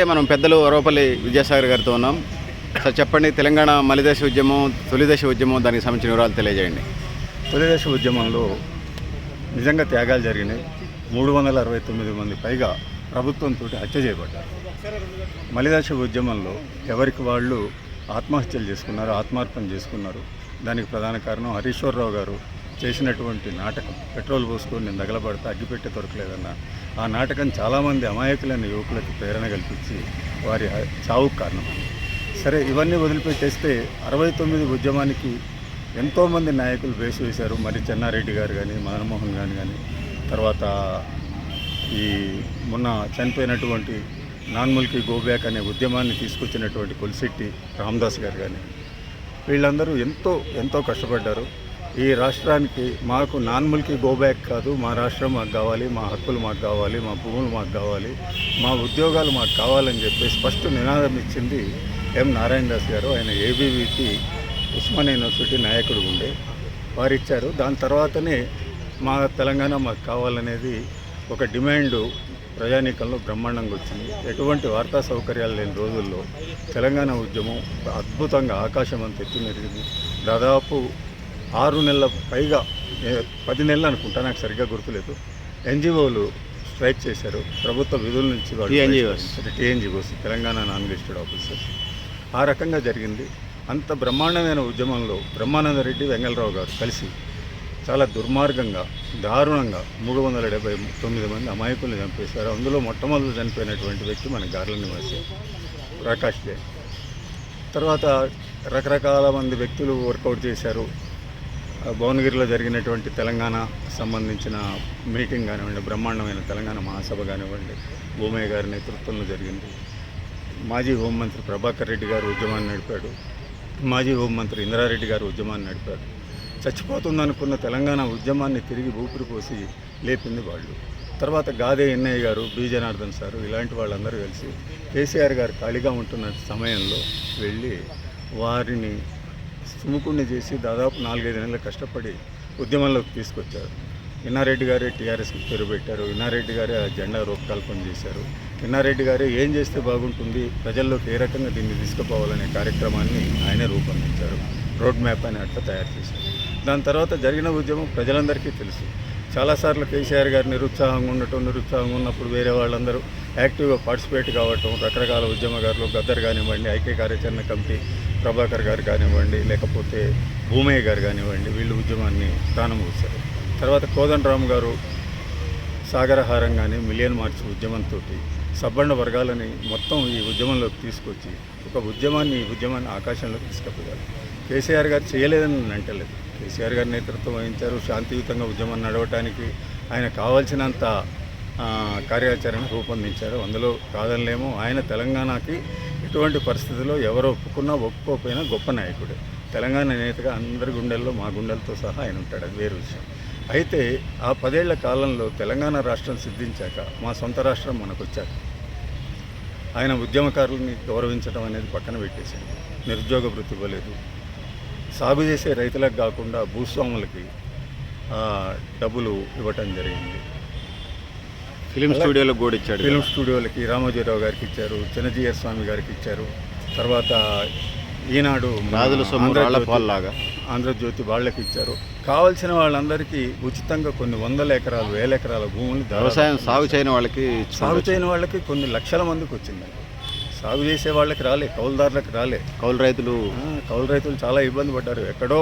మనం పెద్దలు వరవపల్లి విద్యాసాగర్ గారితో ఉన్నాం. సార్ చెప్పండి, తెలంగాణ మలిదశ ఉద్యమం, తొలిదశ ఉద్యమం, దానికి సంబంధించిన వివరాలు తెలియజేయండి. తొలిదశ ఉద్యమంలో నిజంగా త్యాగాలు జరిగినాయి. 369 మంది పైగా ప్రభుత్వంతో హత్య చేయబడ్డారు. మలిదశ ఉద్యమంలో ఎవరికి వాళ్ళు ఆత్మహత్యలు చేసుకున్నారు, ఆత్మార్పణ చేసుకున్నారు. దానికి ప్రధాన కారణం హరీశ్వరరావు గారు చేసినటువంటి నాటకం. పెట్రోల్ పోసుకొని నేను తగలబడితే అగ్గిపెట్టె దొరకలేదన్న ఆ నాటకం చాలామంది అమాయకులైన యువకులకు ప్రేరణ కల్పించి వారి చావుకు కారణం. సరే, ఇవన్నీ వదిలిపెట్టేస్తే 69 ఉద్యమానికి ఎంతోమంది నాయకులు వేసి వేశారు. మరి చెన్నారెడ్డి గారు కానీ, మదన్మోహన్ కానీ, తర్వాత ఈ మొన్న చనిపోయినటువంటి నాన్ముల్కి గోబ్యాక్ అనే ఉద్యమాన్ని తీసుకొచ్చినటువంటి కొలిశెట్టి రామదాస్ గారు కానీ, వీళ్ళందరూ ఎంతో కష్టపడ్డారు. ఈ రాష్ట్రానికి మాకు నాన్ముల్కి గోబ్యాక్ కాదు, మా రాష్ట్రం మాకు కావాలి, మా హక్కులు మాకు కావాలి, మా భూములు మాకు కావాలి, మా ఉద్యోగాలు మాకు కావాలని చెప్పేసి ఫస్ట్ నినాదం ఇచ్చింది ఎం నారాయణ దాస్ గారు. ఆయన ఏబీవీకి ఉస్మానియా యూనివర్సిటీ నాయకుడు ఉండే వారు ఇచ్చారు. దాని తర్వాతనే మా తెలంగాణ మాకు కావాలనేది ఒక డిమాండు ప్రజానీకంలో బ్రహ్మాండంగా వచ్చింది. ఎటువంటి వార్తా సౌకర్యాలు లేని రోజుల్లో తెలంగాణ ఉద్యమం అద్భుతంగా ఆకాశం అంత ఎత్తు మెరిగింది. దాదాపు 6 నెలల పైగా, 10 నెలలు అనుకుంటా, నాకు సరిగ్గా గుర్తులేదు, ఎన్జిఓలు స్ట్రైక్ చేశారు. ప్రభుత్వ విధుల నుంచి TNGOs, Telangana non gazetted officers. ఆ రకంగా జరిగింది. అంత బ్రహ్మాండమైన ఉద్యమంలో బ్రహ్మానందరెడ్డి, వెంగళరావు గారు కలిసి చాలా దుర్మార్గంగా, దారుణంగా 379 మంది అమాయకుల్ని చంపేశారు. అందులో మొట్టమొదటి చనిపోయినటువంటి వ్యక్తి మన గార్ల నివాసి ప్రకాష్ దే. తర్వాత రకరకాల మంది వ్యక్తులు వర్కౌట్ చేశారు. భువనగిరిలో జరిగినటువంటి తెలంగాణ సంబంధించిన మీటింగ్ కానివ్వండి, బ్రహ్మాండమైన తెలంగాణ మహాసభ కానివ్వండి, భూమయ్య గారి నేతృత్వంలో జరిగింది. మాజీ హోంమంత్రి ప్రభాకర్ రెడ్డి గారు ఉద్యమాన్ని నడిపాడు. మాజీ హోంమంత్రి ఇంద్రారెడ్డి గారు ఉద్యమాన్ని నడిపారు. చచ్చిపోతుందనుకున్న తెలంగాణ ఉద్యమాన్ని తిరిగి ఊపిరి పోసి లేపింది వాళ్ళు. తర్వాత గాదే ఎన్నయ్య గారు, బి జనార్దన్ సారు, ఇలాంటి వాళ్ళందరూ కలిసి కేసీఆర్ గారు ఖాళీగా ఉంటున్న సమయంలో వెళ్ళి వారిని సుముకుణ్ణి చేసి దాదాపు 4-5 నెలలు కష్టపడి ఉద్యమంలోకి తీసుకొచ్చారు. ఇన్నారెడ్డి గారే టీఆర్ఎస్కి పేరు పెట్టారు. ఇన్నారెడ్డి గారే ఆ జెండా రూపకల్పన చేశారు. ఇన్నారెడ్డి గారే ఏం చేస్తే బాగుంటుంది, ప్రజల్లోకి ఏ రకంగా దీన్ని తీసుకుపోవాలనే కార్యక్రమాన్ని ఆయనే రూపొందించారు. రోడ్ మ్యాప్ అని అట్లా తయారు చేశారు. దాని తర్వాత జరిగిన ఉద్యమం ప్రజలందరికీ తెలుసు. చాలాసార్లు కేసీఆర్ గారు నిరుత్సాహంగా ఉన్నప్పుడు వేరే వాళ్ళందరూ యాక్టివ్గా పార్టిసిపేట్ కావటం, రకరకాల ఉద్యమకారులు, గద్దర్ కానివ్వండి, ఐక్య కార్యాచరణ కమిటీ ప్రభాకర్ గారు కానివ్వండి, లేకపోతే భూమయ్య గారు కానివ్వండి, వీళ్ళు ఉద్యమాన్ని ప్రాణం పోశారు. తర్వాత కోదండరామ్ గారు సాగరహారం కానీ, మిలియన్ మార్చ్ ఉద్యమంతో సబ్బండ వర్గాలని మొత్తం ఈ ఉద్యమంలోకి తీసుకొచ్చి ఒక ఉద్యమాన్ని ఆకాశంలోకి తీసుకుపోయారు. కేసీఆర్ గారు చేయలేదని నేను అంటలేదు. కేసీఆర్ గారు నేతృత్వం వహించారు. శాంతియుతంగా ఉద్యమం నడవటానికి ఆయన కావాల్సినంత కార్యాచరణ రూపొందించారు. అందులో కాదనలేమో. ఆయన తెలంగాణకి ఎటువంటి పరిస్థితుల్లో ఎవరు ఒప్పుకోకపోయినా గొప్ప నాయకుడు. తెలంగాణ నేతగా అందరి గుండెల్లో, మా గుండెలతో సహా ఆయన ఉంటాడు, అది వేరు విషయం. అయితే ఆ 10 ఏళ్ల కాలంలో తెలంగాణ రాష్ట్రం సిద్ధించాక, మా సొంత రాష్ట్రం మనకు వచ్చాక, ఆయన ఉద్యమకారులని గౌరవించడం అనేది పక్కన పెట్టేశాడు. నిరుద్యోగ భృతి ఇవ్వలేదు. సాగు చేసే రైతులకు కాకుండా భూస్వాములకి డబ్బులు ఇవ్వటం జరిగింది. ఫిలిం స్టూడియోలకు కూడా ఇచ్చాడు. ఫిలిం స్టూడియోలకి రామోజీరావు గారికి ఇచ్చారు, చిన్నజీయర్ స్వామి గారికి ఇచ్చారు. తర్వాత ఈనాడు ఆంధ్రజ్యోతి వాళ్ళకి ఇచ్చారు. కావాల్సిన వాళ్ళందరికీ ఉచితంగా కొన్ని 100 ఎకరాలు, 1000 ఎకరాల భూములు వ్యవసాయం సాగు చేయని వాళ్ళకి కొన్ని లక్షల మందికి వచ్చిందండి. సాగు చేసే వాళ్ళకి రాలే, కౌలుదారులకు రాలే. కౌలు రైతులు చాలా ఇబ్బంది పడ్డారు. ఎక్కడో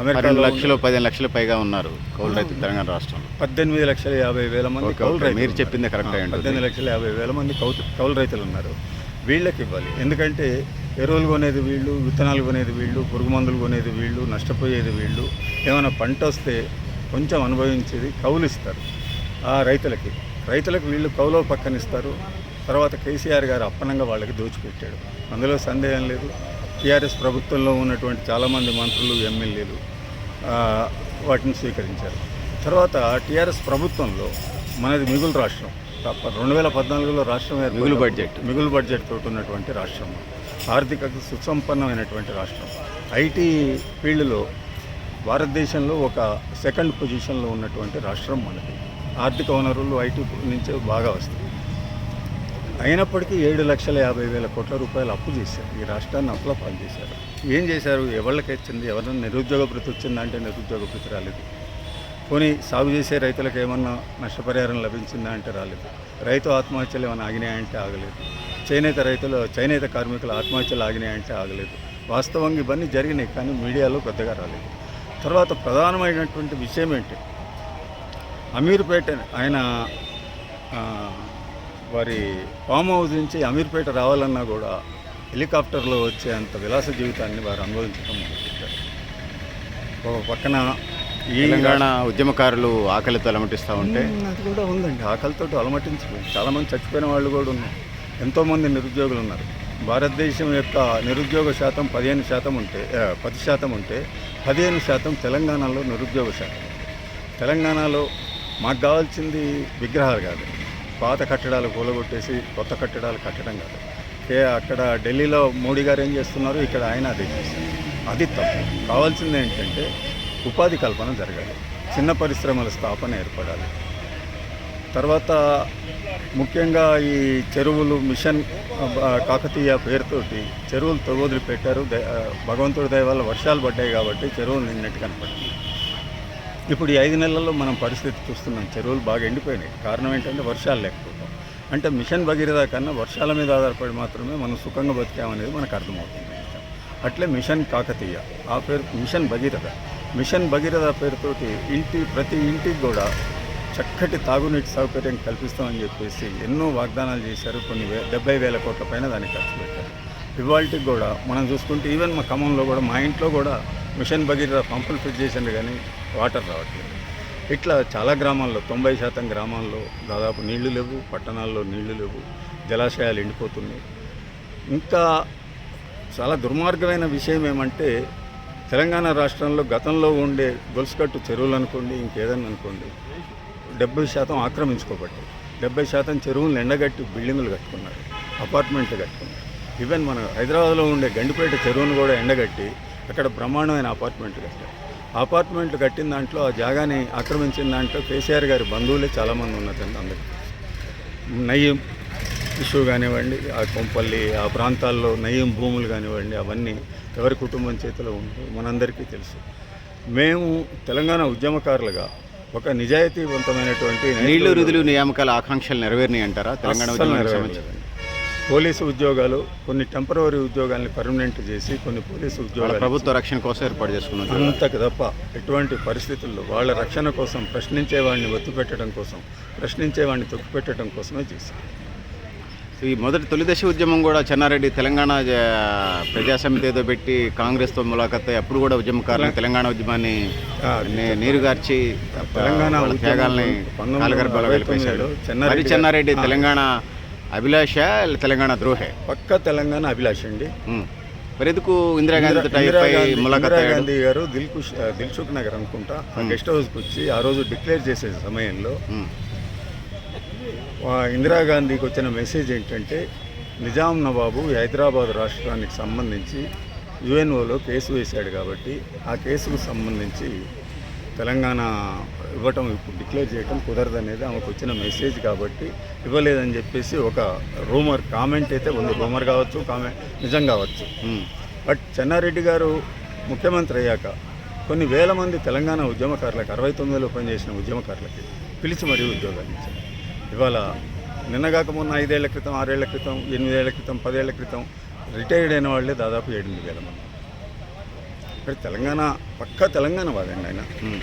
అమెరికా 2 లక్షలు 15 లక్షల పైగా ఉన్నారు కౌలు రైతులు తెలంగాణ రాష్ట్రంలో. 18,50,000 మంది కౌలు రైతులు. మీరు చెప్పింది కరెక్ట్. 18,50,000 మంది కౌలు రైతులు ఉన్నారు. వీళ్ళకి ఇవ్వాలి. ఎందుకంటే ఎరువులు కొనేది వీళ్ళు, విత్తనాలు కొనేది వీళ్ళు, పురుగు మందులు కొనేది వీళ్ళు, నష్టపోయేది వీళ్ళు. ఏమైనా పంట వస్తే కొంచెం అనుభవించేది కౌలు ఇస్తారు ఆ రైతులకు వీళ్ళు కౌలు పక్కన ఇస్తారు. తర్వాత కేసీఆర్ గారు అప్పనంగా వాళ్ళకి దోచిపెట్టాడు, అందులో సందేహం లేదు. టీఆర్ఎస్ ప్రభుత్వంలో ఉన్నటువంటి చాలామంది మంత్రులు, ఎమ్మెల్యేలు వాటిని స్వీకరించారు. తర్వాత టీఆర్ఎస్ ప్రభుత్వంలో మనది మిగులు రాష్ట్రం. 2014లో రాష్ట్రం మిగులు బడ్జెట్ తోటి ఉన్నటువంటి రాష్ట్రం, ఆర్థిక సుసంపన్నమైనటువంటి రాష్ట్రం. ఐటీ ఫీల్డ్లో భారతదేశంలో ఒక సెకండ్ పొజిషన్లో ఉన్నటువంటి రాష్ట్రం మనది. ఆర్థిక వనరులు ఐటీ నుంచే బాగా వస్తాయి. అయినప్పటికీ 7,50,000 కోట్ల రూపాయలు అప్పు చేశారు. ఈ రాష్ట్రాన్ని అప్పుల పాలు చేశారు. ఏం చేశారు? ఎవరికి వచ్చింది? ఎవరైనా నిరుద్యోగ భృతి వచ్చిందంటే నిరుద్యోగ భృతి రాలేదు. పోనీ సాగు చేసే రైతులకు ఏమన్నా నష్టపరిహారం లభించిందా అంటే రాలేదు. రైతు ఆత్మహత్యలు ఏమైనా ఆగినాయంటే ఆగలేదు. చేనేత కార్మికుల ఆత్మహత్యలు ఆగినాయంటే ఆగలేదు. వాస్తవంగా ఇవన్నీ జరిగినాయి, కానీ మీడియాలో పెద్దగా రాలేదు. తర్వాత ప్రధానమైనటువంటి విషయం ఏంటి, అమీర్పేట ఆయన వారి ఫామ్ హౌస్ నుంచి అమీర్పేట రావాలన్నా కూడా హెలికాప్టర్లో వచ్చే అంత విలాస జీవితాన్ని వారు అనుభవించడం మొదలుపెట్టారు. ఒక పక్కన ఈ తెలంగాణ ఉద్యమకారులు ఆకలితో అలమటిస్తూ ఉంటే అది కూడా ఉందండి. ఆకలితో అలమటించిపోయింది. చాలామంది చచ్చిపోయిన వాళ్ళు కూడా ఉన్నారు. ఎంతోమంది నిరుద్యోగులు ఉన్నారు. భారతదేశం యొక్క నిరుద్యోగ శాతం 15% ఉంటే 10% ఉంటే 15% తెలంగాణలో నిరుద్యోగ శాతం. తెలంగాణలో మాకు కావాల్సింది విగ్రహాలు కాదు, పాత కట్టడాలు కూలగొట్టేసి కొత్త కట్టడాలు కట్టడం కాదు. అక్కడ ఢిల్లీలో మోడీ గారు ఏం చేస్తున్నారు, ఇక్కడ ఆయన అదే చేస్తారు. అది తప్పు. కావాల్సింది ఏంటంటే ఉపాధి కల్పన జరగాలి, చిన్న పరిశ్రమల స్థాపన ఏర్పడాలి. తర్వాత ముఖ్యంగా ఈ చెరువులు మిషన్ కాకతీయ పేరుతోటి చెరువులు తొవ్వొదిలి పెట్టారు. భగవంతుడి దయ వల్ల వర్షాలు పడ్డాయి కాబట్టి చెరువులు నిన్నట్టు కనపడుతుంది. ఇప్పుడు ఈ 5 నెలల్లో మనం పరిస్థితి చూస్తున్నాం, చెరువులు బాగా ఎండిపోయినాయి. కారణం ఏంటంటే వర్షాలు లేకపోవడం. అంటే మిషన్ భగీరథ కన్నా వర్షాల మీద ఆధారపడి మాత్రమే మనం సుఖంగా బతికామనేది మనకు అర్థమవుతుంది. అట్లే మిషన్ కాకతీయ, ఆ పేరు మిషన్ భగీరథ పేరుతోటి ప్రతి ఇంటికి కూడా చక్కటి తాగునీటి సౌకర్యం కల్పిస్తామని చెప్పేసి ఎన్నో వాగ్దానాలు చేశారు. కొన్ని 70,000 కోట్ల పైన దానికి ఖర్చు పెట్టారు. ఇవాళకి కూడా మనం చూసుకుంటే ఈవెన్ మా ఖమ్మంలో కూడా మా ఇంట్లో కూడా మిషన్ భగీరథ పంపులు ఫిట్ చేసిండు, కానీ వాటర్ రావట్లేదు. ఇట్లా చాలా గ్రామాల్లో 90% గ్రామాల్లో దాదాపు నీళ్లు లేవు, పట్టణాల్లో నీళ్లు లేవు, జలాశయాలు ఎండిపోతున్నాయి. ఇంకా చాలా దుర్మార్గమైన విషయం ఏమంటే తెలంగాణ రాష్ట్రంలో గతంలో ఉండే గొలుసుకట్టు చెరువులు అనుకోండి, ఇంకేదన్నా అనుకోండి, 70% ఆక్రమించుకోబట్టాయి. 70% చెరువులను ఎండగట్టి బిల్డింగులు కట్టుకున్నారు, అపార్ట్మెంట్లు కట్టుకున్నారు. ఈవెన్ మన హైదరాబాద్లో ఉండే గండిపేట చెరువును కూడా ఎండగట్టి అక్కడ బ్రహ్మాండమైన అపార్ట్మెంట్లు కట్టారు. అపార్ట్మెంట్లు కట్టిన దాంట్లో ఆ జాగాని ఆక్రమించిన దాంట్లో కేసీఆర్ గారి బంధువులే చాలామంది ఉన్నదండి. అందరికీ నయ్యం ఇష్యూ కానివ్వండి, ఆ కొంపల్లి ఆ ప్రాంతాల్లో నయ్యం భూములు కానివ్వండి, అవన్నీ ఎవరి కుటుంబం చేతిలో ఉంటాయి మనందరికీ తెలుసు. మేము తెలంగాణ ఉద్యమకారులుగా ఒక నిజాయితీవంతమైనటువంటి నీళ్లు నిధులు నియామకాల ఆకాంక్షలు నెరవేరినాయి అంటారా? తెలంగాణ ఉద్యమానికి సంబంధించి పోలీసు ఉద్యోగాలు, కొన్ని టెంపరరీ ఉద్యోగాల్ని పర్మనెంట్ చేసి కొన్ని పోలీసు ఉద్యోగాలు ప్రభుత్వ రక్షణ కోసం ఏర్పాటు చేసుకున్నారు. అంతకు తప్ప ఎటువంటి పరిస్థితుల్లో వాళ్ళ రక్షణ కోసం, ప్రశ్నించేవాడిని ఒత్తిపెట్టడం కోసం, ప్రశ్నించేవాడిని తొక్కిపెట్టడం కోసమే చేశారు. ఈ తొలిదశ ఉద్యమం కూడా చెన్నారెడ్డి తెలంగాణ ప్రజాసమితి ఏదో పెట్టి కాంగ్రెస్తో ములాఖత్ అప్పుడు కూడా ఉద్యమకారులు తెలంగాణ ఉద్యమాన్ని నీరుగార్చి తెలంగాణ త్యాగాల్ని కాలగర్భాలు వెళ్ళిపోయాడు. మరి చెన్నారెడ్డి తెలంగాణ అభిలాష, తెలంగాణ ద్రోహే? పక్క తెలంగాణ అభిలాష అండి. మరి ఎందుకు ఇందిరాగాంధీ గారు దిల్సుఖ్ నగర్ అనుకుంటా గెస్ట్ హౌస్కి వచ్చి ఆ రోజు డిక్లేర్ చేసే సమయంలో ఇందిరాగాంధీకి వచ్చిన మెసేజ్ ఏంటంటే, నిజాం నవాబు హైదరాబాద్ రాష్ట్రానికి సంబంధించి యుఎన్ఓలో కేసు వేశాడు కాబట్టి ఆ కేసుకు సంబంధించి తెలంగాణ ఇవ్వటం ఇప్పుడు డిక్లేర్ చేయటం కుదరదనేది ఆమెకు వచ్చిన మెసేజ్ కాబట్టి ఇవ్వలేదని చెప్పేసి ఒక రూమర్ కామెంట్ అయితే ఉంది. రూమర్ కావచ్చు, కామెంట్ నిజం కావచ్చు. బట్ చెన్నారెడ్డి గారు ముఖ్యమంత్రి అయ్యాక కొన్ని వేల మంది తెలంగాణ ఉద్యమకారులకు 69లో పనిచేసిన ఉద్యమకారులకి పిలిచి మరీ ఉద్యోగాలు ఇచ్చారు. ఇవాళ నిన్నగాక మొన్న 5 ఏళ్ల క్రితం, 6 ఏళ్ల క్రితం, 8 ఏళ్ల క్రితం, 10 ఏళ్ల క్రితం రిటైర్డ్ అయిన వాళ్ళే దాదాపు 7,000 మంది. ఇక్కడ తెలంగాణ పక్కా తెలంగాణ వాదండి ఆయన,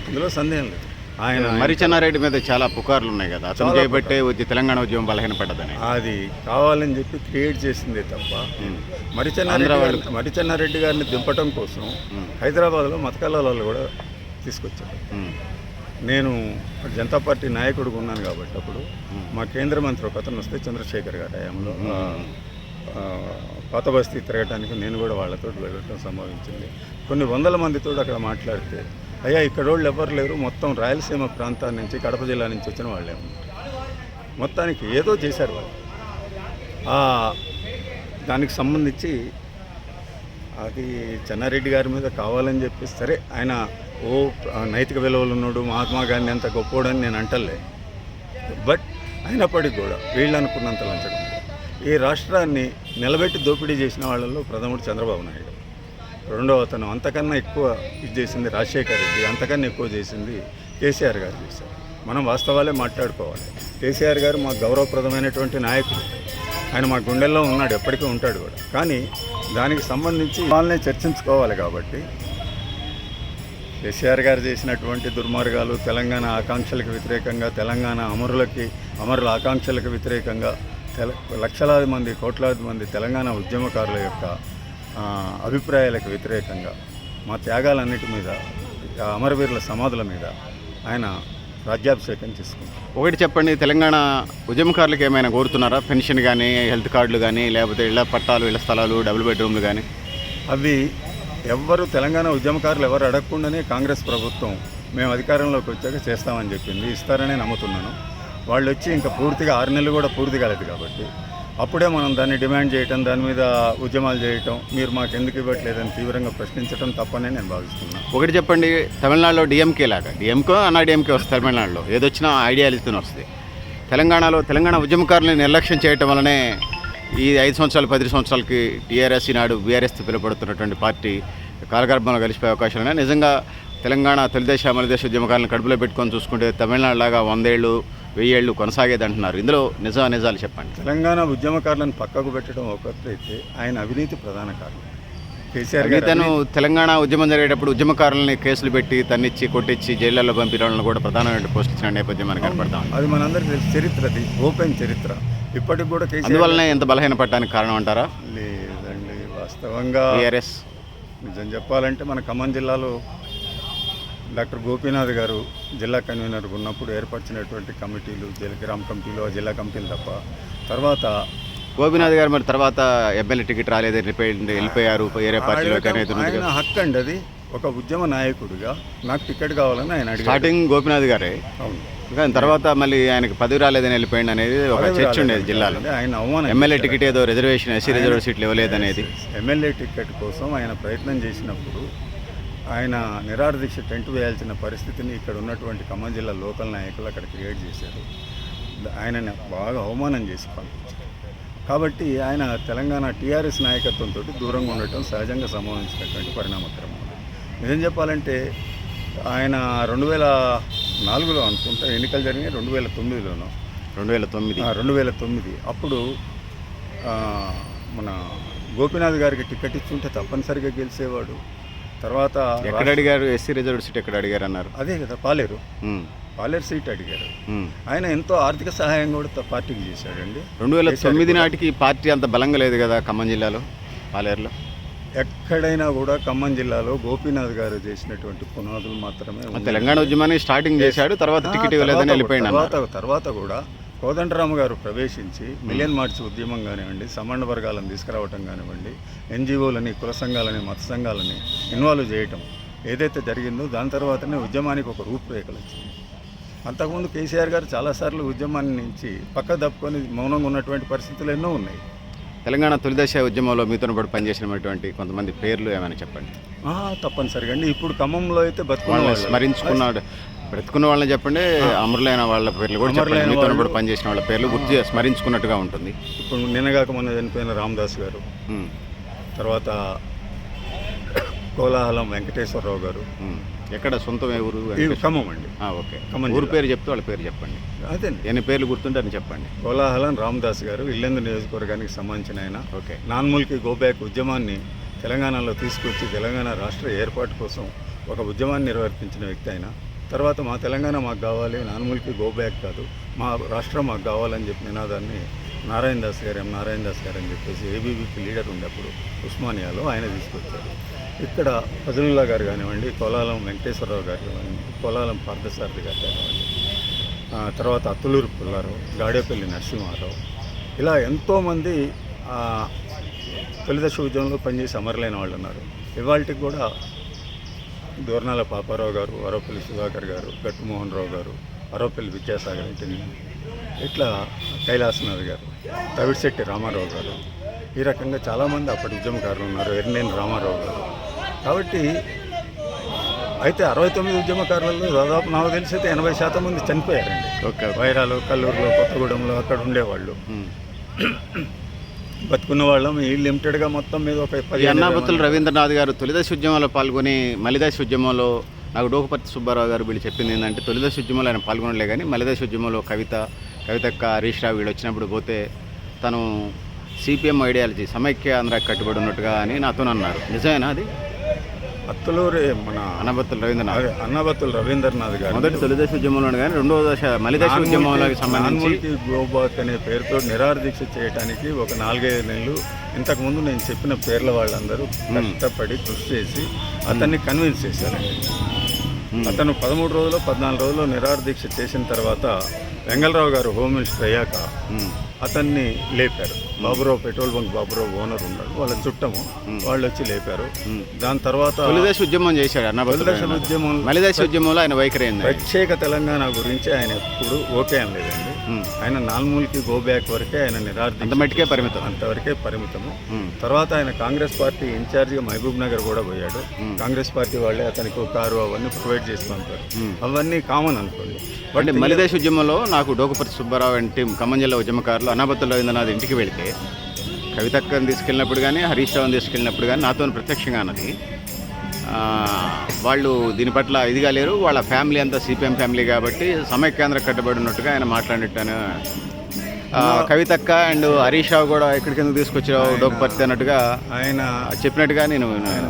ఇందులో సందేహం లేదు. ఆయన మరి చెన్నారెడ్డి మీద చాలా పుకార్లు ఉన్నాయి కదా, అతను చేయబట్టే తెలంగాణ ఉద్యమం బలహీనపడ్డదని. అది కావాలని చెప్పి క్రియేట్ చేసిందే తప్ప మరి చెన్నారెడ్డి గారిని దింపటం కోసం హైదరాబాద్లో మతకల్లాలు కూడా తీసుకొచ్చారు. నేను జనతా పార్టీ నాయకుడిగా ఉన్నాను కాబట్టి అప్పుడు మా కేంద్ర మంత్రి ఒక అతను వస్తే చంద్రశేఖర్ గారి హయాంలో పాత బస్తీ తిరగటానికి నేను కూడా వాళ్ళతో వెళ్ళటం సంభవించింది. కొన్ని వందల మందితో అక్కడ మాట్లాడితే, అయ్యా ఇక్కడ వాళ్ళు ఎవరు లేరు, మొత్తం రాయలసీమ ప్రాంతాల నుంచి, కడప జిల్లా నుంచి వచ్చిన వాళ్ళే ఉన్నారు. మొత్తానికి ఏదో చేశారు వాళ్ళు. దానికి సంబంధించి అది చెన్నారెడ్డి గారి మీద కావాలని చెప్పి, సరే ఆయన నైతిక విలువలు ఉన్నాడు, మహాత్మా గాంధీ అంత గొప్పోడని నేను అంటలే. బట్ అయినప్పటికీ కూడా వీళ్ళు అనుకున్నంత లంచడం. ఈ రాష్ట్రాన్ని నిలబెట్టి దోపిడీ చేసిన వాళ్ళల్లో ప్రథముడు చంద్రబాబు నాయుడు, రెండవ అతను అంతకన్నా ఎక్కువ ఇది చేసింది రాజశేఖర్ రెడ్డి, అంతకన్నా ఎక్కువ చేసింది కేసీఆర్ గారు చేశారు. మనం వాస్తవాలే మాట్లాడుకోవాలి. కేసీఆర్ గారు మాకు గౌరవప్రదమైనటువంటి నాయకుడు, ఆయన మా గుండెల్లో ఉన్నాడు, ఎప్పటికీ ఉంటాడు కూడా. కానీ దానికి సంబంధించి వాళ్ళనే చర్చించుకోవాలి. కాబట్టి కేసీఆర్ గారు చేసినటువంటి దుర్మార్గాలు, తెలంగాణ ఆకాంక్షలకు వ్యతిరేకంగా, తెలంగాణ అమరుల ఆకాంక్షలకు వ్యతిరేకంగా, లక్షలాది మంది కోట్లాది మంది తెలంగాణ ఉద్యమకారుల యొక్క అభిప్రాయాలకు వ్యతిరేకంగా, మా త్యాగాలన్నిటి మీద, అమరవీరుల సమాధుల మీద ఆయన రాజ్యాభిషేకం చేసుకుంటారు. ఒకటి చెప్పండి, తెలంగాణ ఉద్యమకారులకు ఏమైనా కోరుతున్నారా? పెన్షన్ కానీ, హెల్త్ కార్డులు కానీ, లేకపోతే ఇళ్ల పట్టాలు, ఇళ్ల స్థలాలు, డబుల్ బెడ్రూమ్లు కానీ? అవి ఎవ్వరు తెలంగాణ ఉద్యమకారులు ఎవరు అడగకుండానే కాంగ్రెస్ ప్రభుత్వం మేము అధికారంలోకి వచ్చాక చేస్తామని చెప్పింది. ఇస్తారనే నమ్ముతున్నాను. వాళ్ళు వచ్చి ఇంకా పూర్తిగా 6 నెలలు కూడా పూర్తి కాలేదు. కాబట్టి అప్పుడే మనం దాన్ని డిమాండ్ చేయటం, దాని మీద ఉద్యమాలు చేయటం, మీరు మాకు ఎందుకు ఇవ్వట్లేదని తీవ్రంగా ప్రశ్నించడం తప్పనే నేను భావిస్తున్నాను. ఒకటి చెప్పండి, తమిళనాడులో డిఎంకే లాగా, డిఎంకే అన్నా డిఎంకే వస్తుంది తమిళనాడులో, ఏదొచ్చినా ఐడియాలజీతో వస్తుంది. తెలంగాణ ఉద్యమకారులను నిర్లక్ష్యం చేయటం వల్లనే ఈ 5 సంవత్సరాలు 10 సంవత్సరాలకి టీఆర్ఎస్ ఈనాడు బీఆర్ఎస్ పిలువబడుతున్నటువంటి పార్టీ కాలగర్భంలో కలిసిపోయే అవకాశాలు ఉన్నాయి. నిజంగా తెలంగాణ తొలిదశ మలిదశ ఉద్యమకారులను కడుపులో పెట్టుకొని చూసుకుంటే తమిళనాడు లాగా 100 ఏళ్ళు 1000 ఏళ్ళు కొనసాగేది అంటున్నారు. ఇందులో నిజాలు చెప్పండి. తెలంగాణ ఉద్యమకారులను పక్కకు పెట్టడం ఒకటైతే ఆయన అవినీతి ప్రధాన కారణం. కేసీఆర్ తను తెలంగాణ ఉద్యమం జరిగేటప్పుడు ఉద్యమకారులని కేసులు పెట్టి తన్నిచ్చి కొట్టించి జైళ్లలో పంపించడం కూడా ప్రధానమైన పోస్ట్ ఇచ్చిన నేపథ్యం మనకు కనపడతాం. అది మనందరికీ తెలుసు, చరిత్ర, అది ఓపెన్ చరిత్ర. ఇప్పటికి కూడా అందువల్లనే ఎంత బలహీన పడడానికి కారణం అంటారా? లేదండి, వాస్తవంగా టీఆర్ఎస్ నిజం చెప్పాలంటే మన ఖమ్మం జిల్లాలో డాక్టర్ గోపీనాథ్ గారు జిల్లా కన్వీనర్ ఉన్నప్పుడు ఏర్పరిచినటువంటి కమిటీలు, గ్రామ కమిటీలు, జిల్లా కమిటీలు తప్ప తర్వాత గోపీనాథ్ గారు మరి తర్వాత ఎమ్మెల్యే టికెట్ రాలేదు, వెళ్ళిపోయారు వేరే పార్టీలో. ఆయన హక్కు అండి అది. ఒక ఉద్యమ నాయకుడిగా నాకు టికెట్ కావాలని ఆయన అడిగారు. స్టార్టింగ్ గోపీనాథ్ గారే, అవును. కానీ తర్వాత మళ్ళీ ఆయనకు పదవి రాలేదని వెళ్ళిపోయింది అనేది ఒక చర్చ ఉండేది జిల్లాలో. ఆయన అవమానం, ఎమ్మెల్యే టికెట్ ఏదో రిజర్వేషన్, ఎస్సీ రిజర్వ్ సీట్లు ఇవ్వలేదనేది. ఎమ్మెల్యే టికెట్ కోసం ఆయన ప్రయత్నం చేసినప్పుడు ఆయన నిరాహార దీక్ష టెంట్ వేయాల్సిన పరిస్థితిని ఇక్కడ ఉన్నటువంటి ఖమ్మం జిల్లా లోకల్ నాయకులు అక్కడ క్రియేట్ చేశారు. ఆయనని బాగా అవమానం చేసి పంపించారు. కాబట్టి ఆయన తెలంగాణ టీఆర్ఎస్ నాయకత్వంతో దూరంగా ఉండటం సహజంగా సంభవించినటువంటి పరిణామక్రమం. నిజం చెప్పాలంటే ఆయన 2004లో అనుకుంటా ఎన్నికలు జరిగినాయి, 2009లోనో 2009 అప్పుడు మన గోపీనాథ్ గారికి టికెట్ ఇచ్చుంటే తప్పనిసరిగా గెలిచేవాడు. తర్వాత ఎక్కడ అడిగారు? ఎస్సీ రిజర్వ్ సీట్ ఎక్కడ అడిగారు అన్నారు? అదే కదా, పాలేరు సీట్ అడిగారు. ఆయన ఎంతో ఆర్థిక సహాయం కూడా పార్టీకి చేశాడండి. 2009 నాటికి పార్టీ అంత బలంగా లేదు కదా ఖమ్మం జిల్లాలో, పాలేరులో. ఎక్కడైనా కూడా ఖమ్మం జిల్లాలో గోపీనాథ్ గారు చేసినటువంటి పునాదులు మాత్రమే. తెలంగాణ ఉద్యమాన్ని స్టార్టింగ్ చేశాడు, తర్వాత టికెట్ ఇవ్వలేదని వెళ్ళిపోయాడు. తర్వాత కూడా కోదండరామ గారు ప్రవేశించి మిలియన్ మార్చ్ ఉద్యమం కానివ్వండి, సమాన వర్గాలను తీసుకురావటం కానివ్వండి, ఎన్జిఓలని, కుల సంఘాలని, మత సంఘాలని ఇన్వాల్వ్ చేయటం ఏదైతే జరిగిందో దాని తర్వాతనే ఉద్యమానికి ఒక రూపురేఖలు వచ్చింది. అంతకుముందు కేసీఆర్ గారు చాలాసార్లు ఉద్యమాన్ని నుంచి పక్క తప్పుకొని మౌనంగా ఉన్నటువంటి పరిస్థితులు ఎన్నో ఉన్నాయి. తెలంగాణ తొలిదశ ఉద్యమంలో మీతో పాటు పనిచేసినటువంటి కొంతమంది పేర్లు ఏమైనా చెప్పండి. తప్పనిసరిగా అండి. ఇప్పుడు ఖమ్మంలో అయితే బ్రతుకున్న వాళ్ళని చెప్పండి, అమరులైన వాళ్ళ పేర్లు కూడా చెప్పండి. మీతో పాటు పనిచేసిన వాళ్ళ పేర్లు గుర్తు స్మరించుకున్నట్టుగా ఉంటుంది. ఇప్పుడు నిన్నగాక మొన్న చనిపోయిన రామదాస్ గారు, తర్వాత కోలాహలం వెంకటేశ్వరరావు గారు. ఎక్కడ సొంతం ఊరు? ఖమ్మం అండి. ఓకే, ఊరు పేరు చెప్తే వాళ్ళ పేరు చెప్పండి. అదే ఎన్ని పేర్లు గుర్తుంటే అని చెప్పండి. కోలాహలం రామదాస్ గారు ఇల్లెందు నియోజకవర్గానికి సంబంధించిన ఆయన. ఓకే. నాన్ముల్కి గోబ్యాక్ ఉద్యమాన్ని తెలంగాణలో తీసుకొచ్చి తెలంగాణ రాష్ట్ర ఏర్పాటు కోసం ఒక ఉద్యమాన్ని నిర్వర్తించిన వ్యక్తి ఆయన. తర్వాత మా తెలంగాణ మాకు కావాలి, నాన్ముల్కి గోబ్యాక్ కాదు, మా రాష్ట్రం మాకు కావాలని చెప్పి నినాదాన్ని నారాయణ దాస్ గారు అని చెప్పేసి ఏబీవీపీ లీడర్ ఉండేప్పుడు ఉస్మానియాలో ఆయన తీసుకొచ్చారు. ఇక్కడ ఫజలుల్లా గారు కానివ్వండి, కోలాలం వెంకటేశ్వరరావు గారు కానివ్వండి, కోలాలం పార్థసారథి గారు కానివ్వండి, తర్వాత అత్తులూరు పుల్లారావు, గాడేపల్లి నరసింహారావు, ఇలా ఎంతోమంది తొలిదశ ఉద్యమంలో పనిచేసి అమరులైన వాళ్ళు ఉన్నారు. ఇవాళకి కూడా దూర్నాల పాపారావు గారు, అరవపల్లి సుధాకర్ గారు, గట్టుమోహన్ రావు గారు, అరవపల్లి విద్యాసాగర్ ఇంటిని, ఇట్లా కైలాసనాథ్ గారు, తవిడిశెట్టి రామారావు గారు, ఈ రకంగా చాలామంది అప్పటి ఉద్యమకారులు ఉన్నారు. ఎర్నేని రామారావు గారు. కాబట్టి అయితే 69 ఉద్యమకారులలో దాదాపు నాకు తెలిసి అయితే 80% మంది చనిపోయారండి. వైరాలు, కల్లూరులో, కొత్తగూడెంలో అక్కడ ఉండేవాళ్ళు. బతుకున్న వాళ్ళం ఈ లిమిటెడ్గా మొత్తం మీద ఒక ఈ 15 అన్నాబత్తుల రవీంద్రనాథ్ గారు తొలిదశ ఉద్యమంలో పాల్గొని మలిదశ ఉద్యమంలో నాకు డోకపర్తి సుబ్బారావు గారు వీళ్ళు చెప్పింది ఏంటంటే తొలిదశ ఉద్యమంలో ఆయన పాల్గొనలే కానీ మలిదశ ఉద్యమంలో కవితక్క హరీష్ రావు వీళ్ళు వచ్చినప్పుడు పోతే తను సిపిఎం ఐడియాలజీ సమైక్య ఆంధ్రాకి కట్టుబడి ఉన్నట్టుగా అని నాతో అన్నారు. నిజమేనా అది? అత్తలూరి మన అన్నబత్తుల రవీంద్రనాథ్ గారు మొదటి తొలిదశ ఉద్యమంలో కానీ రెండవ దశ మలిదశ ఉద్యమంలోకి సంబంధించి గోబాక్ అనే పేరుతో నిరాహార దీక్ష చేయడానికి ఒక 4-5 నెలలు ఇంతకుముందు నేను చెప్పిన పేర్ల వాళ్ళందరూ కష్టపడి కృషి చేసి అతన్ని కన్విన్స్ చేశారండి. అతను 13 రోజులు 14 రోజులు నిరాహార దీక్ష చేసిన తర్వాత వెంగళరావు గారు హోమ్ మినిస్టర్ అయ్యాక అతన్ని లేపారు. Baburao petrol bunk Baburao owner ఉన్నాడు, వాళ్ళ చుట్టము, వాళ్ళు వచ్చి లేపారు. దాని తర్వాత తొలిదశ ఉద్యమం చేశాడు మలిదశ ఉద్యమంలో ఆయన వైఖరి ప్రత్యేక తెలంగాణ గురించి ఆయన ఎప్పుడు ఓకే అనలేదండి. ఆయన నాల్మూల్కి గో బ్యాక్ వరకే ఆయన అంతవరకే పరిమితము. తర్వాత ఆయన కాంగ్రెస్ పార్టీ ఇన్ఛార్జిగా మహబూబ్ నగర్ కూడా పోయాడు. కాంగ్రెస్ పార్టీ వాళ్ళే అతనికి కారు అవన్నీ ప్రొవైడ్ చేస్తూ ఉంటారు. అవన్నీ కామన్ అనుకోండి. బట్ మలిదశ ఉద్యమంలో నాకు డోకపర్తి సుబ్బారావు అంటే ఖమ్మం జిల్లా ఉద్యమకారులు అన్నాబత్తుల రవీంద్రనాథ్ ఇంటికి వెళితే కవితక్కని తీసుకెళ్ళినప్పుడు కానీ హరీష్ రావుని తీసుకెళ్ళినప్పుడు కానీ నాతో ప్రత్యక్షంగా అన్నది వాళ్ళు దీని పట్ల ఇదిగా లేరు, వాళ్ళ ఫ్యామిలీ అంతా సిపిఎం ఫ్యామిలీ కాబట్టి సమైక్యాంధ్ర కట్టుబడి ఉన్నట్టుగా ఆయన మాట్లాడినట్టు కవితక్క అండ్ హరీష్ రావు కూడా ఎక్కడికి ఎందుకు తీసుకొచ్చావు డోకపర్తి అన్నట్టుగా ఆయన చెప్పినట్టుగా నేను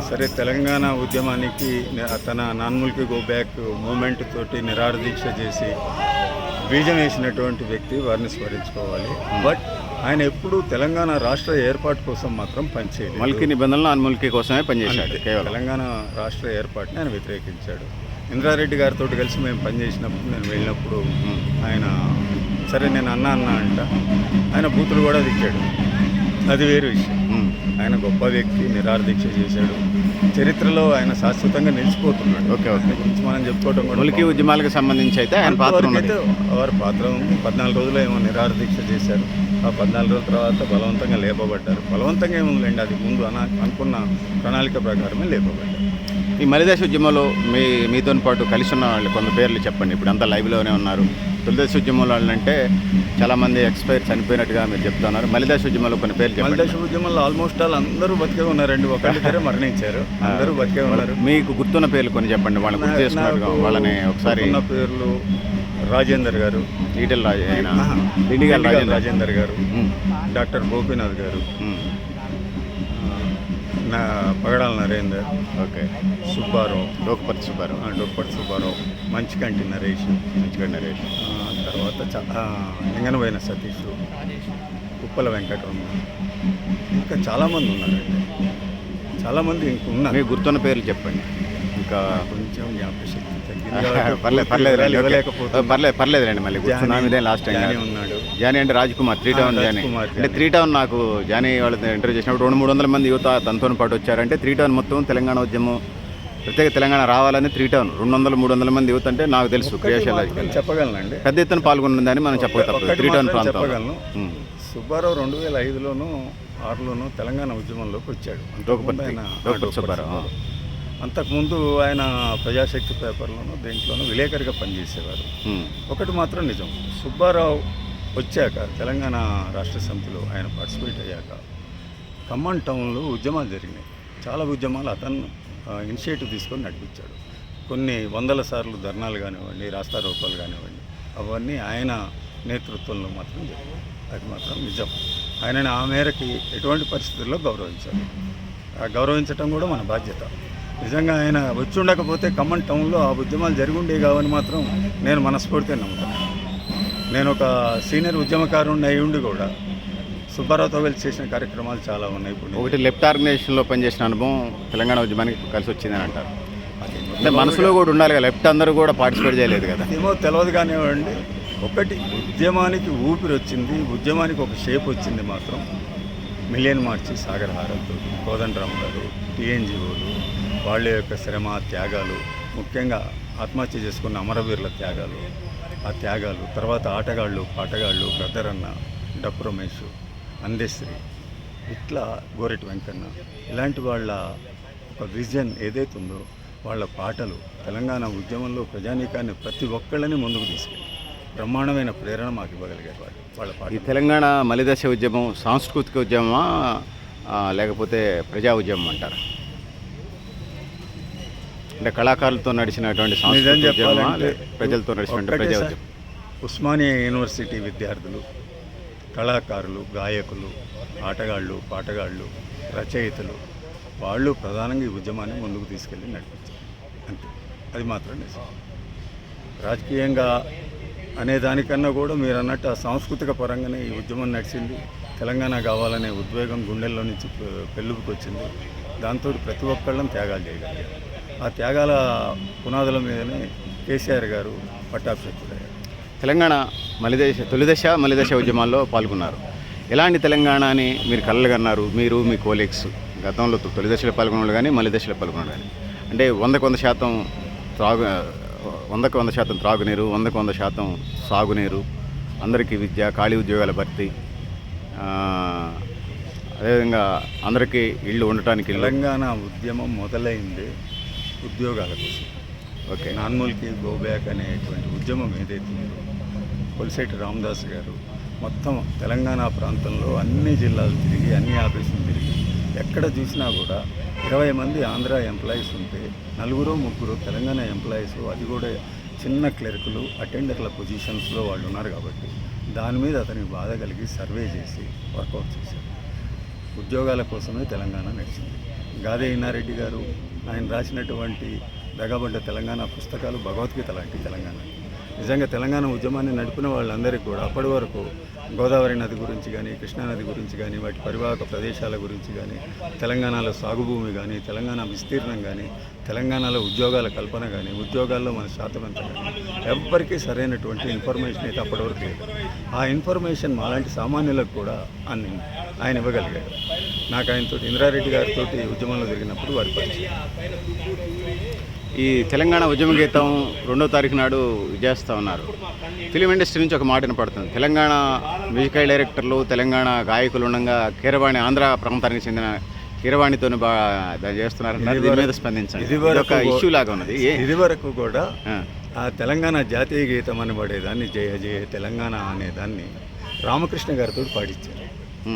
సరే తెలంగాణ ఉద్యమానికి తన నాన్ముల్కి గో బ్యాక్ మూమెంట్ తోటి నిరాహార దీక్ష చేసి బీజం వేసినటువంటి వ్యక్తి వారిని స్మరించుకోవాలి. బట్ ఆయన ఎప్పుడూ తెలంగాణ రాష్ట్ర ఏర్పాటు కోసం మాత్రం పనిచేయలేదు. మల్కి నిబంధనలు అన్ముల్కి కోసమే పనిచేశాడు. తెలంగాణ రాష్ట్ర ఏర్పాటుని ఆయన వ్యతిరేకించాడు. ఇంద్రారెడ్డి గారితో కలిసి మేము పనిచేసినప్పుడు నేను వెళ్ళినప్పుడు ఆయన సరే నేను అన్నా అంట ఆయన బూతులు కూడా దిక్కాడు, అది వేరు విషయం. ఆయన గొప్ప వ్యక్తి, నిరాహార దీక్ష చేశాడు, చరిత్రలో ఆయన శాశ్వతంగా నిలిచిపోతున్నాడు. ఓకే గురించి మనం చెప్పుకోవడం కూడా ములికి ఉద్యమాలకు సంబంధించి అయితే ఆయన పాత్ర అయితే వారి పాత్ర ఉంది. 14 రోజులు ఏమో నిరాహార దీక్ష చేశారు. ఆ 14 రోజుల తర్వాత బలవంతంగా లేపబడ్డారు. బలవంతంగా ఏముందండి, అది ముందు అనుకున్న ప్రణాళిక ప్రకారమే లేపబడ్డారు. ఈ మలిదశ ఉద్యమంలో మీతో పాటు కలిసి ఉన్న వాళ్ళు కొంత పేర్లు చెప్పండి. ఇప్పుడు అంతా లైవ్లోనే ఉన్నారు. తొలిదశ ఉద్యమంలో వాళ్ళంటే చాలామంది ఎక్స్పైర్ చనిపోయినట్టుగా మీరు చెప్తున్నారు. మలిదశ ఉద్యమంలో కొన్ని పేర్లు చెప్పండి. మలిదశ ఉద్యమంలో ఆల్మోస్ట్ ఆల్ అందరూ బతికే ఉన్నారండి, ఒకరిద్దరే మరణించారు, అందరూ బతికే ఉన్నారు. మీకు గుర్తున్న పేర్లు కొన్ని చెప్పండి, వాళ్ళని గుర్తు చేసుకున్నారు వాళ్ళని ఒకసారి. ఉన్న పేర్లు రాజేందర్ గారు, ఈటెల రాజేందర్ గారు, డాక్టర్ గోపీనాథ్ గారు, పగడాల నరేందర్, ఓకే, సుబ్బారావు, డోకపర్తి సుబ్బారావు, మంచికంటి నరేష్, తర్వాత లింగనబోయిన సతీష్, కుప్పల వెంకటరమణ, ఇంకా చాలామంది ఉన్నారండి. చాలామంది ఇంక ఉన్నారు. మీకు గుర్తున్న పేర్లు చెప్పండి. ఇంకా కొంచెం జ్ఞాపకశక్తి పర్లేదులేండి. మళ్ళీ కూర్చున్నాం. లాస్ట్ టైం ఉన్నాడు జానీ అంటే రాజ్ కుమార్, 3 టౌన్ జానీ అంటే 3 టౌన్. నాకు జానీ వాళ్ళు ఇంటర్వ్యూ చేసినప్పుడు 200-300 మంది యువత తనతో పాటు వచ్చారంటే 3 టౌన్ మొత్తం తెలంగాణ ఉద్యమం ప్రత్యేక తెలంగాణ రావాలని 3 టౌన్ 200-300 మంది యువత అంటే నాకు తెలుసు క్రియాశీల చెప్పగలనండి. పెద్ద ఎత్తున పాల్గొన్నదని మనం చెప్పగలం. 3 టౌన్ ప్రాంతం చెప్పగలను. సుబ్బారావు 2005లోనూ 2006లోనూ తెలంగాణ ఉద్యమంలోకి వచ్చాడు. డోకపర్తి సుబ్బారావు. అంతకుముందు ఆయన ప్రజాశక్తి పేపర్లోనూ దేంట్లోనూ విలేకరిగా పనిచేసేవారు. ఒకటి మాత్రం నిజం, సుబ్బారావు వచ్చాక తెలంగాణ రాష్ట్ర సమితిలో ఆయన పార్టిసిపేట్ అయ్యాక ఖమ్మం టౌన్లో ఉద్యమాలు జరిగినాయి. చాలా ఉద్యమాలు అతను ఇనిషియేటివ్ తీసుకొని నడిపించాడు. కొన్ని 100 సార్లు ధర్నాలు కానివ్వండి, రాస్తారోకోలు కానివ్వండి, అవన్నీ ఆయన నేతృత్వంలో మాత్రం జరిగాయి. అది మాత్రం నిజం. ఆయనని ఆ మేరకి ఎటువంటి పరిస్థితుల్లో గౌరవించటం కూడా మన బాధ్యత. నిజంగా ఆయన వచ్చి ఉండకపోతే ఖమ్మం టౌన్లో ఆ ఉద్యమాలు జరిగి ఉండే కావని మాత్రం నేను మనస్ఫూర్తిగా నమ్ముతాను. నేను ఒక సీనియర్ ఉద్యమకారుని అయి ఉండి కూడా సుబ్బారావుతో వెళ్ళి చేసిన కార్యక్రమాలు చాలా ఉన్నాయి. ఇప్పుడు ఒకటి లెఫ్ట్ ఆర్గనైజేషన్లో పనిచేసిన అనుభవం తెలంగాణ ఉద్యమానికి కలిసి వచ్చిందని అంటారు. అంటే మనసులో కూడా ఉండాలి కదా, లెఫ్ట్ అందరూ కూడా పార్టిసిపేట్ చేయలేదు కదా. ఏమో తెలియదు కానివ్వండి. ఒకటి ఉద్యమానికి ఊపిరి వచ్చింది, ఉద్యమానికి ఒక షేప్ వచ్చింది మాత్రం మిలియన్ మార్చి సాగర్ హారత్, కోదండరామ్ గారు, టీఎన్జిఓలు, వాళ్ళ యొక్క శ్రమ త్యాగాలు, ముఖ్యంగా ఆత్మహత్య చేసుకున్న అమరవీరుల త్యాగాలు, ఆ త్యాగాలు, తర్వాత ఆటగాళ్ళు, పాటగాళ్ళు, బ్రదరన్న, డప్పు రమేష్, అందశ్రీ, ఇట్లా గోరెటి వెంకన్న, ఇలాంటి వాళ్ళ ఒక విజన్ ఏదైతే ఉందో, వాళ్ళ పాటలు తెలంగాణ ఉద్యమంలో ప్రజానీకాన్ని ప్రతి ఒక్కళ్ళని ముందుకు తీసుకెళ్ళి బ్రహ్మాండమైన ప్రేరణ మాకు ఇవ్వగలిగారు వాళ్ళ ఈ పాట. తెలంగాణ మలిదశ ఉద్యమం సాంస్కృతిక ఉద్యమమా లేకపోతే ప్రజా ఉద్యమం అంటారా? అంటే కళాకారులతో నడిచినటువంటి నిజం సాంస్కృతిక ఉద్యమమా చెప్పాలంటే ప్రజలతో నడిచినటువంటి ఒక్కటే ప్రజా సార్, ఉద్యమం? ఉస్మానియా యూనివర్సిటీ విద్యార్థులు, కళాకారులు, గాయకులు, ఆటగాళ్ళు, పాటగాళ్ళు, రచయితలు వాళ్ళు ప్రధానంగా ఈ ఉద్యమాన్ని ముందుకు తీసుకెళ్ళి నడిపించారు. అంతే, అది మాత్రం నిజం. రాజకీయంగా అనే దానికన్నా కూడా మీరు అన్నట్టు ఆ సాంస్కృతిక పరంగానే ఈ ఉద్యమం నడిచింది. తెలంగాణ కావాలనే ఉద్వేగం గుండెల్లో నుంచి పెళ్ళుపుకి వచ్చింది. దాంతో ప్రతి ఒక్కళ్ళం త్యాగాలు చేయగలిగారు. ఆ త్యాగాల పునాదుల మీదనే కేసీఆర్ గారు పట్టాభిషేకుడయ్యారు. తెలంగాణ తొలిదశ మలిదశ ఉద్యమాల్లో పాల్గొన్నారు. ఎలాంటి తెలంగాణ అని మీరు కలలుగన్నారు? మీరు మీ కోలీగ్స్ గతంలో తొలిదశలో పాల్గొన్నారు కానీ మలిదశలో పాల్గొన్నారు కానీ, అంటే 100% త్రాగునీరు, 100% సాగునీరు, అందరికీ విద్య, ఖాళీ ఉద్యోగాల భర్తీ, అదేవిధంగా అందరికీ ఇళ్ళు ఉండటానికి ఇల్లు. తెలంగాణ ఉద్యమం మొదలైంది ఉద్యోగాల కోసం. ఓకే. నాన్మూల్కి గో బ్యాక్ అనేటువంటి ఉద్యమం ఏదైతే ఉందో, కొలిశెట్టి రామదాస్ గారు మొత్తం తెలంగాణ ప్రాంతంలో అన్ని జిల్లాలు తిరిగి, అన్ని ఆఫీసులు తిరిగి, ఎక్కడ చూసినా కూడా 20 మంది ఆంధ్ర ఎంప్లాయీస్ ఉంటే 4-3 తెలంగాణ ఎంప్లాయీస్, అది కూడా చిన్న క్లర్కులు, అటెండర్ల పొజిషన్స్లో వాళ్ళు ఉన్నారు. కాబట్టి దాని మీద అతనికి బాధ కలిగి సర్వే చేసి వర్కౌట్ చేశారు. ఉద్యోగాల కోసమే తెలంగాణ నడిచింది. గాదే ఇన్నారెడ్డి గారు ఆయన రాసినటువంటి దగాబడ్డ తెలంగాణ పుస్తకాలు భగవద్గీత లాంటి తెలంగాణ. నిజంగా తెలంగాణ ఉద్యమాన్ని నడిపిన వాళ్ళందరికీ కూడా అప్పటి వరకు గోదావరి నది గురించి కానీ, కృష్ణానది గురించి కానీ, వాటి పరివాహక ప్రదేశాల గురించి కానీ, తెలంగాణలో సాగుభూమి కానీ, తెలంగాణ విస్తీర్ణం కానీ, తెలంగాణలో ఉద్యోగాల కల్పన కానీ, ఉద్యోగాల్లో మన శాతం ఎంత కానీ ఎవ్వరికీ సరైనటువంటి ఇన్ఫర్మేషన్ అయితే అప్పటివరకు లేదు. ఆ ఇన్ఫర్మేషన్ మాలాంటి సామాన్యులకు కూడా ఆయన ఇవ్వగలిగారు. నాకు ఆయనతో ఇంద్రారెడ్డి గారితో ఉద్యమంలో జరిగినప్పుడు వారి పరిచయం. ఈ తెలంగాణ ఉద్యమ గీతం 2వ తారీఖు నాడు చేస్తూ ఉన్నారు. ఫిలిం ఇండస్ట్రీ నుంచి ఒక మాట వినపడుతుంది. తెలంగాణ మ్యూజికల్ డైరెక్టర్లు, తెలంగాణ గాయకులు ఉండగా కీరవాణి, ఆంధ్ర ప్రాంతానికి చెందిన కీరవాణితో చేస్తున్నారంటారు. దీని మీద స్పందించండి. ఇది ఒక ఇష్యూ లాగా ఉన్నది. ఇది వరకు కూడా ఆ తెలంగాణ జాతీయ గీతం అని పడేదాన్ని, జయ జయ తెలంగాణ అనేదాన్ని రామకృష్ణ గారితో పాడించారు.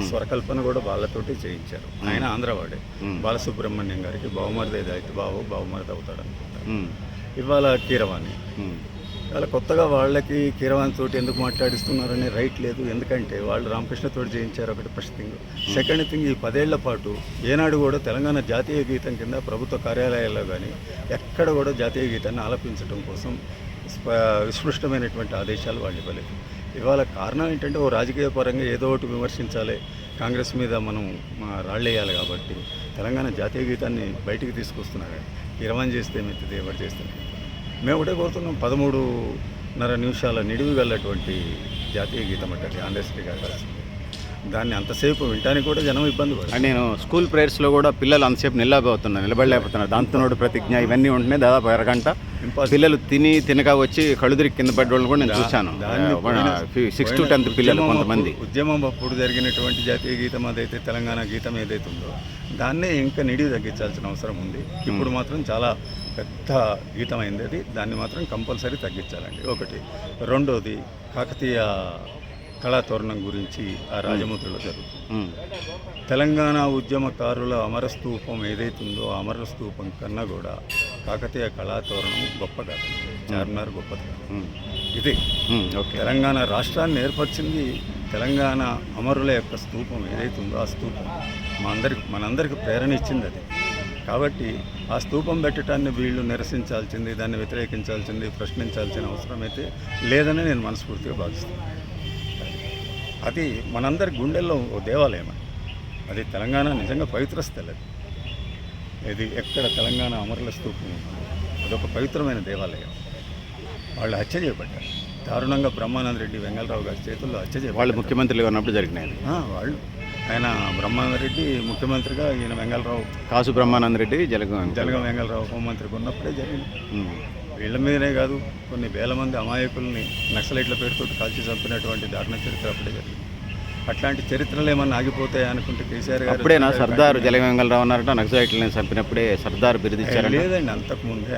స్వరకల్పన కూడా వాళ్ళతోటి చేయించారు. ఆయన ఆంధ్రవాడే. బాలసుబ్రహ్మణ్యం గారికి బహుమరిది అయితే బహుమరిది అవుతాడు అనుకుంటారు. ఇవాళ కీరవాణి, ఇవాళ కొత్తగా వాళ్ళకి కీరవాణి తోటి ఎందుకు మాట్లాడిస్తున్నారనే రైట్ లేదు. ఎందుకంటే వాళ్ళు రామకృష్ణతో చేయించారు. ఒకటి ఫస్ట్ థింగ్. సెకండ్ థింగ్, ఈ 10 ఏళ్ల పాటు ఏనాడు కూడా తెలంగాణ జాతీయ గీతం కింద ప్రభుత్వ కార్యాలయాల్లో కానీ ఎక్కడ కూడా జాతీయ గీతాన్ని ఆలపించడం కోసం విస్పృష్టమైనటువంటి ఆదేశాలు వాళ్ళు ఇవ్వలేదు. ఇవాళ కారణం ఏంటంటే ఓ రాజకీయ పరంగా ఏదో ఒకటి విమర్శించాలి, కాంగ్రెస్ మీద మనం రాళ్ళేయాలి. కాబట్టి తెలంగాణ జాతీయ గీతాన్ని బయటికి తీసుకొస్తున్నారు. కీరవాణి చేస్తే ఏమవుతుంది, ఎవరు చేస్తే మేము ఒకటే కోరుతున్నాం. 13.5 నిమిషాల నిడివి గలటువంటి జాతీయ గీతం అంటే ఆంధ్రశ్రీ గారు దాన్ని అంతసేపు వినడానికి కూడా జనం ఇబ్బంది పడుతుంది. నేను స్కూల్ ప్రేయర్స్లో కూడా పిల్లలు అంతసేపు నిలబడలేకపోతున్నారు. దాంతో ప్రతిజ్ఞ ఇవన్నీ ఉంటున్నాయి. దాదాపు అరగంట పిల్లలు తినక వచ్చి కళ్ళు తిరిగి కింద పడ్డోళ్ళు కూడా నేను చూశాను. 6 to 10 పిల్లలు కొంతమంది. ఉద్యమం అప్పుడు జరిగినటువంటి జాతీయ గీతం అదైతే తెలంగాణ గీతం ఏదైతే ఉందో దాన్నే ఇంకా నిడివి తగ్గించాల్సిన అవసరం ఉంది. ఇప్పుడు మాత్రం చాలా పెద్ద గీతం అయింది అది. దాన్ని మాత్రం కంపల్సరీ తగ్గించాలండి. ఒకటి. రెండోది, కాకతీయ కళాతోరణం గురించి ఆ రాజముద్రలో జరుగుతుంది. తెలంగాణ ఉద్యమకారుల అమరస్తూపం ఏదైతుందో ఆ అమరస్తూపం కన్నా కూడా కాకతీయ కళాతోరణం గొప్ప కాదు, చార్మినార్ గొప్పది కాదు. ఇది తెలంగాణ రాష్ట్రాన్ని ఏర్పరిచింది తెలంగాణ అమరుల యొక్క స్తూపం ఏదైతుందో ఆ స్తూపం మనందరికి ప్రేరణ ఇచ్చింది అది. కాబట్టి ఆ స్తూపం పెట్టడాన్ని వీళ్ళు నిరసించాల్సింది, దాన్ని వ్యతిరేకించాల్సింది, ప్రశ్నించాల్సిన అవసరం అయితే లేదని నేను మనస్ఫూర్తిగా భావిస్తున్నాను. అది మనందరి గుండెల్లో ఓ దేవాలయం. అది తెలంగాణ నిజంగా పవిత్ర స్థలం. ఇది ఎక్కడ తెలంగాణ అమరుల స్తూపం అదొక పవిత్రమైన దేవాలయం. వాళ్ళు హత్య చేయబడ్డారు దారుణంగా. బ్రహ్మానంద రెడ్డి, వెంగళరావు గారి చేతుల్లో హత్య చేయబడ్డారు. వాళ్ళు ముఖ్యమంత్రిగా ఉన్నప్పుడు జరిగినాయి. ఆయన బ్రహ్మానంద రెడ్డి ముఖ్యమంత్రిగా, ఈయన వెంగళరావు, కాసు బ్రహ్మానంద రెడ్డి, జలగం వెంగళరావు హోంమంత్రిగా ఉన్నప్పుడే జరిగింది. వీళ్ళ మీదనే కాదు, కొన్ని వేల మంది అమాయకుల్ని నక్సలైట్ల పేరుతో కాల్చి చంపినటువంటి దారుణ చరిత్ర అప్పుడే జరిగింది. అట్లాంటి చరిత్రలు ఏమన్నా ఆగిపోతాయి అనుకుంటే కేసీఆర్ గారు అప్పుడేనా సర్దార్ జలగంగలరావు ఉన్నారట నక్సలైట్లను చంపినప్పుడే సర్దార్ బిరుదిచ్చారంట. లేదండి, అంతకుముందే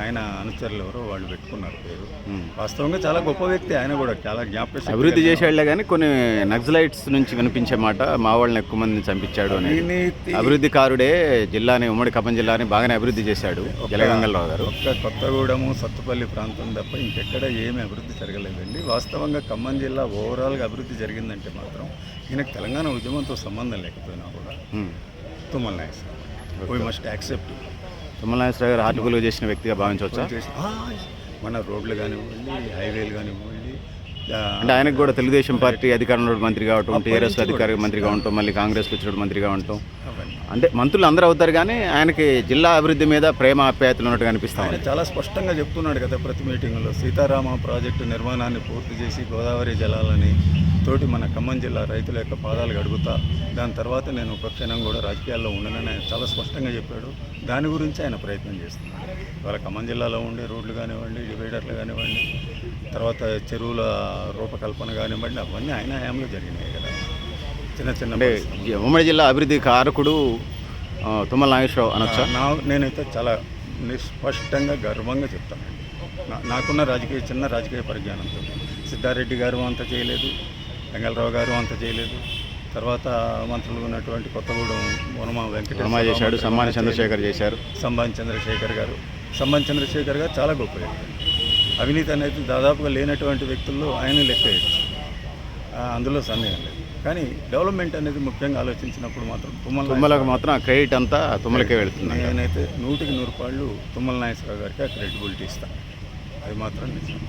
ఆయన అనుచరులు ఎవరో వాళ్ళు పెట్టుకున్నారు పేరు. వాస్తవంగా చాలా గొప్ప వ్యక్తి ఆయన కూడా, చాలా జ్ఞాపకం అభివృద్ధి చేసేళ్లే కానీ కొన్ని నక్సలైట్స్ నుంచి వినిపించే మాట మా వాళ్ళని ఎక్కువ మందిని చంపించాడు అని. అభివృద్ధికారుడే జిల్లాని, ఉమ్మడి ఖమ్మం జిల్లాని బాగానే అభివృద్ధి చేశాడు జలగంగలరావు గారు. ఒక్క కొత్తగూడెము సత్తుపల్లి ప్రాంతం తప్ప ఇంకెక్కడ ఏమీ అభివృద్ధి జరగలేదండి. వాస్తవంగా ఖమ్మం జిల్లా ఓవరాల్గా అభివృద్ధి జరిగిందంటే మాత్రం ఈయనకు తెలంగాణ ఉద్యమంతో సంబంధం లేకపోయినా కూడా Tummala Nageswararao we must accept. Tummala Nageswararao గారు హార్ట్ చేసిన వ్యక్తిగా భావించవచ్చా? మన రోడ్లు కానివ్వండి, హైవేలు కానివ్వండి, అంటే ఆయనకు కూడా తెలుగుదేశం పార్టీ అధికారంలో మంత్రి కావటం, టీఆర్ఎస్ అధికార మంత్రిగా ఉండటం, మళ్ళీ కాంగ్రెస్లో వచ్చినప్పుడు మంత్రిగా ఉండటం, అంటే మంత్రులు అందరూ అవుతారు కానీ ఆయనకి జిల్లా అభివృద్ధి మీద ప్రేమ ఆప్యాయతలు ఉన్నట్టుగా అనిపిస్తాం. ఆయన చాలా స్పష్టంగా చెప్తున్నాడు కదా ప్రతి మీటింగ్లో, సీతారామ ప్రాజెక్టు నిర్మాణాన్ని పూర్తి చేసి గోదావరి జలాలని తోటి మన ఖమ్మం జిల్లా రైతుల యొక్క పాదాలు గడుగుతా, దాని తర్వాత నేను ఒక క్షణం కూడా రాజకీయాల్లో ఉండనని ఆయన చాలా స్పష్టంగా చెప్పాడు. దాని గురించి ఆయన ప్రయత్నం చేస్తున్నాడు. ఇవాళ ఖమ్మం జిల్లాలో ఉండే రోడ్లు కానివ్వండి, డివైడర్లు కానివ్వండి, తర్వాత చెరువుల రూపకల్పన కానివ్వండి, అవన్నీ ఆయన హయాంలో జరిగినాయి కదా. చిన్న చిన్న అంటే ఉమ్మడి జిల్లా అభివృద్ధి కారకుడు తుమ్మల నాగేశ్వరరావు అనొచ్చా? నేనైతే చాలా నిస్పష్టంగా గర్వంగా చెప్తానండి. నాకున్న చిన్న రాజకీయ పరిజ్ఞానంతో సిద్ధారెడ్డి గారు అంత చేయలేదు, వెంగళరావు గారు అంత చేయలేదు, తర్వాత మంత్రులు ఉన్నటువంటి కొత్తగూడెం వనమా వెంకటేశ్వర చేశాడు, సమ్మాని చంద్రశేఖర్ చేశారు. సంబాన్ చంద్రశేఖర్ గారు చాలా గొప్ప వ్యక్తి. అవినీతి అనేది దాదాపుగా లేనటువంటి వ్యక్తుల్లో ఆయన లెక్కేయచ్చు, అందులో సందేహం లేదు. కానీ డెవలప్మెంట్ అనేది ముఖ్యంగా ఆలోచించినప్పుడు మాత్రం తుమ్మలకు మాత్రం ఆ క్రెడిట్ అంతా తుమ్మలకే వెళుతుంది. నేనైతే 100కి 100 పాళ్ళు తుమ్మల నాగేశ్వరరావు గారికి ఆ క్రెడిబిలిటీ ఇస్తాను, అది మాత్రం నిజం.